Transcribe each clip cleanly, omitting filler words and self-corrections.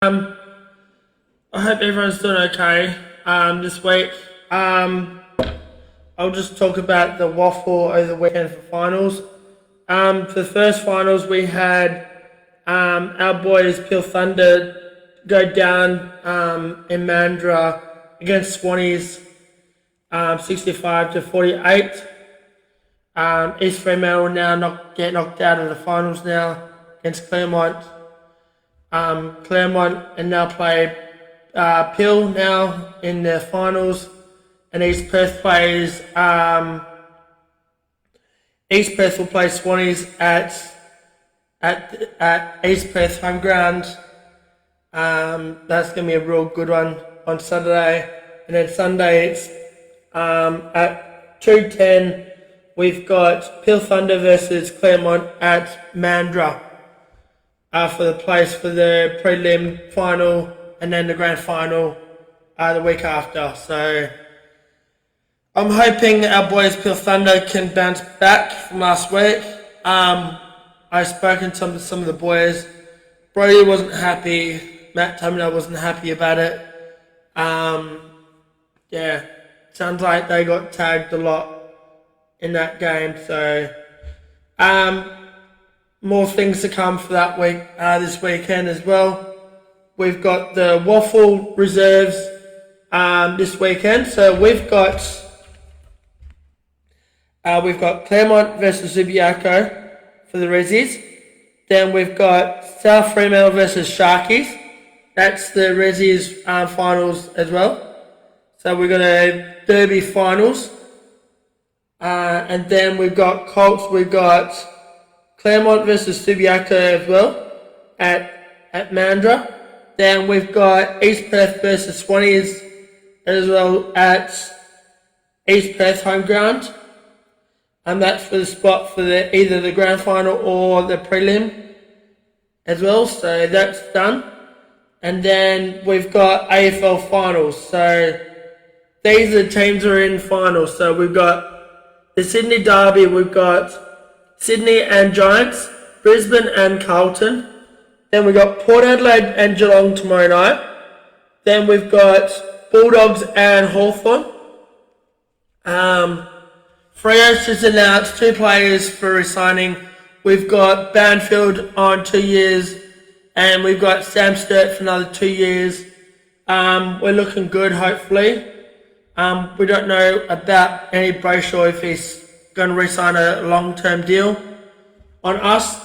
Um, I hope everyone's doing okay this week. I'll just talk about the waffle over the weekend for finals. For the first finals, we had our boys Peel Thunder go down in Mandurah against Swannies 65 to 48. East Fremantle now get knocked out of the finals now against Claremont. Claremont and now play Peel now in the finals, and East Perth will play Swannies at East Perth home ground. That's going to be a real good one on Saturday, and then Sunday it's at 2:10. We've got Peel Thunder versus Claremont at Mandurah for the place for the prelim final and then the grand final the week after. So I'm hoping our boys Peel Thunder can bounce back from last week. I've spoken to some of the boys. Brody wasn't happy. Matt Tumner wasn't happy about it. Sounds like they got tagged a lot in that game. So more things to come for that week, this weekend as well. We've got the waffle reserves this weekend. So we've got Claremont versus Subiaco for the Rezzies. Then we've got South Fremantle versus Sharkies. That's the Rezzies finals as well. So we've got a Derby finals. And then we've got Colts. We've got Claremont versus Subiaco as well at Mandurah. Then we've got East Perth versus Swannies as well at East Perth home ground. And that's for the spot for either the grand final or the prelim as well. So that's done. And then we've got AFL finals. So these are the teams that are in finals. So we've got the Sydney Derby. We've got Sydney and Giants, Brisbane and Carlton. Then we've got Port Adelaide and Geelong tomorrow night. Then we've got Bulldogs and Hawthorn. Freo's just announced 2 players for resigning. We've got Banfield on 2 years, and we've got Sam Sturt for another 2 years. We're looking good, hopefully. We don't know about Andy Brayshaw if he's going to re-sign a long-term deal on us.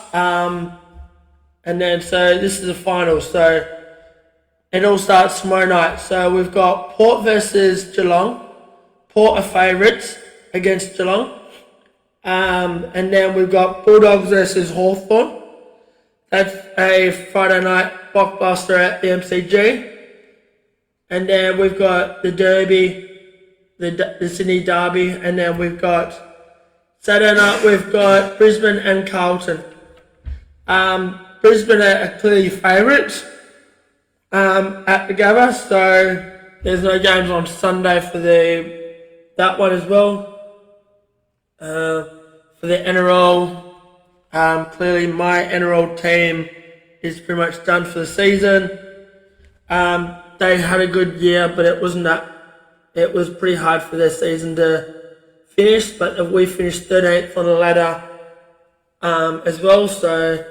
And then, so this is the final. So it all starts tomorrow night. So we've got Port versus Geelong. Port are favourites against Geelong. And then we've got Bulldogs versus Hawthorn. That's a Friday night blockbuster at the MCG. And then we've got the Derby, the Sydney Derby, and then we've got Saturday night we've got Brisbane and Carlton. Brisbane are clearly favourites at the Gabba, so there's no games on Sunday for that one as well. For the NRL, clearly my NRL team is pretty much done for the season. They had a good year, but it was pretty hard for their season to finish, but we finished 13th on the ladder as well. So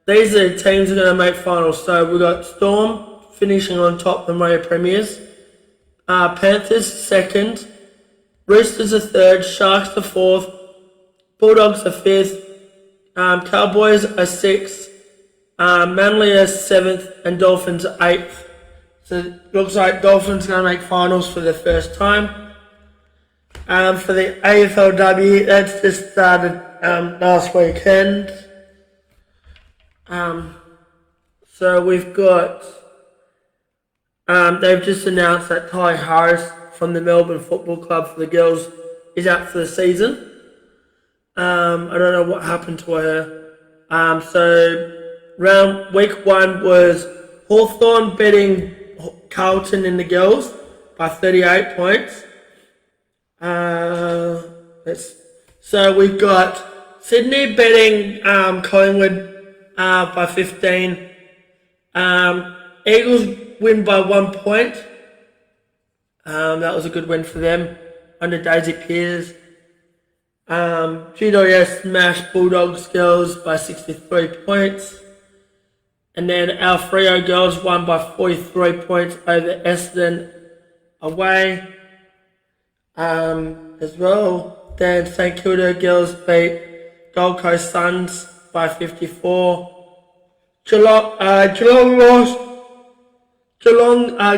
these are the teams that are going to make finals. So we've got Storm finishing on top, the Mario Premiers. Panthers second. Roosters are third. Sharks are fourth. Bulldogs are fifth. Cowboys are sixth. Manly are seventh. And Dolphins are eighth. So it looks like Dolphins are going to make finals for the first time. For the AFLW, that's just started last weekend. So we've got, they've just announced that Ty Harris from the Melbourne Football Club for the girls is out for the season. I don't know what happened to her. So week 1 was Hawthorn beating Carlton in the girls by 38 points. So we've got Sydney beating Collingwood by 15. Eagles win by 1 point. That was a good win for them under Daisy Pears. GWS smashed Bulldogs girls by 63 points. And then our Freo girls won by 43 points over Essendon away as well. Then St Kilda girls beat Gold Coast Suns by 54. Geelong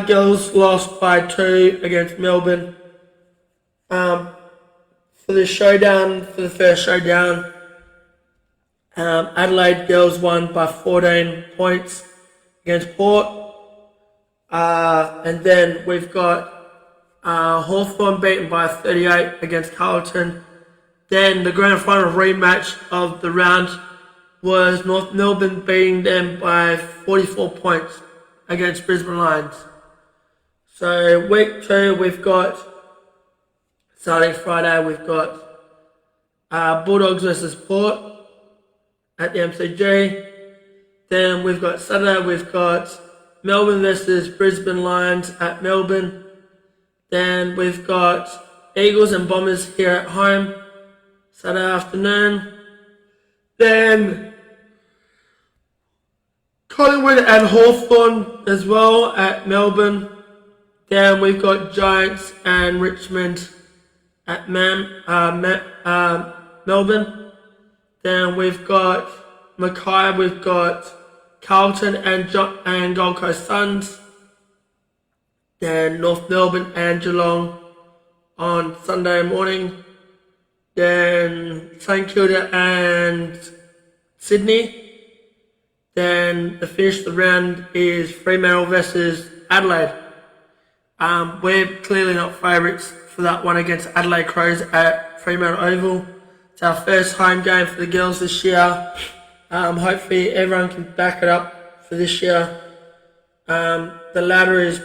girls lost by 2 against Melbourne. For the first showdown, Adelaide girls won by 14 points against Port. And then we've got Hawthorn beaten by 38 against Carlton. Then the grand final rematch of the round was North Melbourne beating them by 44 points against Brisbane Lions. So week 2 we've got, starting Friday, we've got Bulldogs versus Port at the MCG. Then we've got Saturday, we've got Melbourne versus Brisbane Lions at Melbourne. Then we've got Eagles and Bombers here at home Saturday afternoon. Then Collingwood and Hawthorn as well at Melbourne. Then we've got Giants and Richmond at Melbourne. Then we've got Mackay, we've got Carlton and Gold Coast Suns. Then North Melbourne and Geelong on Sunday morning. Then St Kilda and Sydney. Then the finish of the round is Fremantle versus Adelaide. We're clearly not favourites for that one against Adelaide Crows at Fremantle Oval. It's our first home game for the girls this year. Hopefully everyone can back it up for this year. The ladder is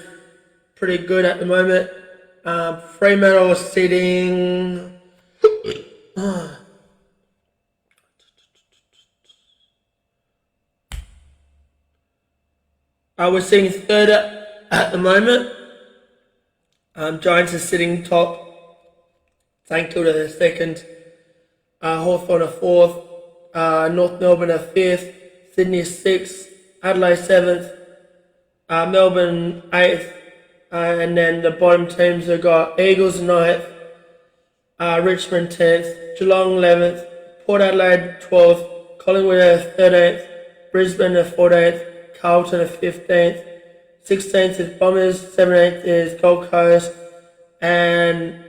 pretty good at the moment. Fremantle is sitting... we're sitting third at the moment. Giants are sitting top. St Kilda are second. Hawthorn are fourth. North Melbourne are fifth. Sydney is sixth. Adelaide seventh. Melbourne eighth. And then the bottom teams have got Eagles ninth. Richmond 10th. Geelong 11th. Port Adelaide 12th. Collingwood 13th. Brisbane 14th. Carlton 15th, 16th is Bombers, 17th is Gold Coast, and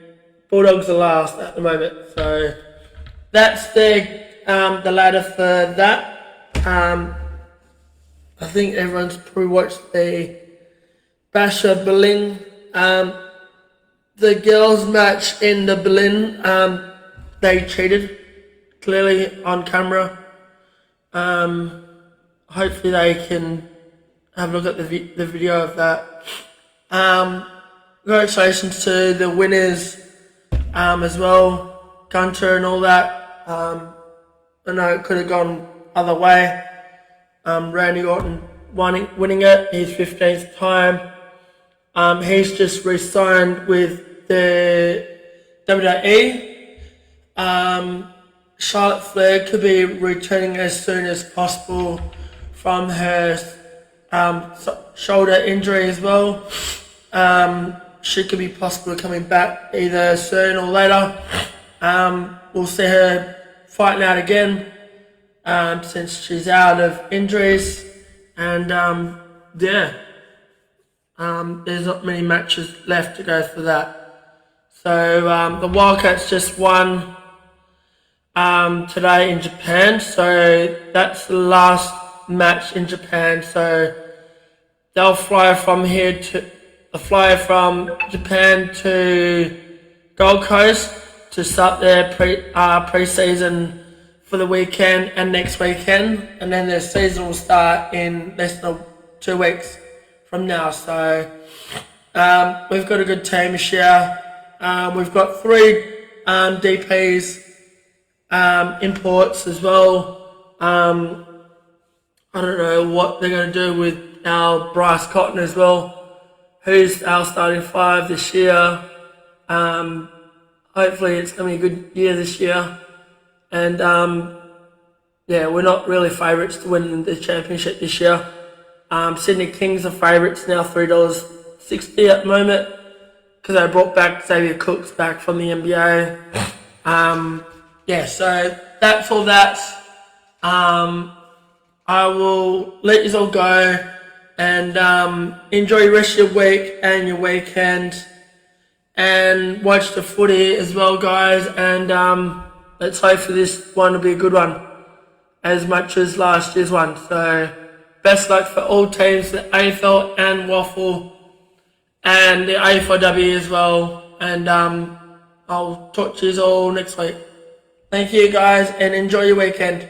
Bulldogs are last at the moment. So that's the ladder for that. I think everyone's probably watched the Basher Berlin. The girls match in the Berlin, they cheated clearly on camera. Hopefully they can have a look at the video of that. Congratulations to the winners as well, Gunter and all that. I know it could have gone other way. Randy Orton winning it, his 15th time. He's just re-signed with the WWE. Charlotte Flair could be returning as soon as possible from her shoulder injury as well. She could be possibly coming back either soon or later. We'll see her fighting out again since she's out of injuries. And there's not many matches left to go for that. So the Wildcats just won today in Japan. So that's the last match in Japan, so they'll fly from Japan to Gold Coast to start their pre-season for the weekend and next weekend, and then their season will start in less than 2 weeks from now. So we've got a good team this year. We've got 3 DPs, imports as well. I don't know what they're going to do with our Bryce Cotton as well, who's our starting 5 this year. Hopefully it's going to be a good year this year. And yeah, we're not really favourites to win the championship this year. Sydney Kings are favourites now, $3.60 at the moment, because they brought back Xavier Cooks back from the NBA. Yeah, so that's all that. I will let you all go and enjoy the rest of your week and your weekend, and watch the footy as well, guys. And let's hope for this one to be a good one, as much as last year's one. So best luck for all teams, the AFL and Waffle, and the AFLW as well. And I'll talk to you all next week. Thank you, guys, and enjoy your weekend.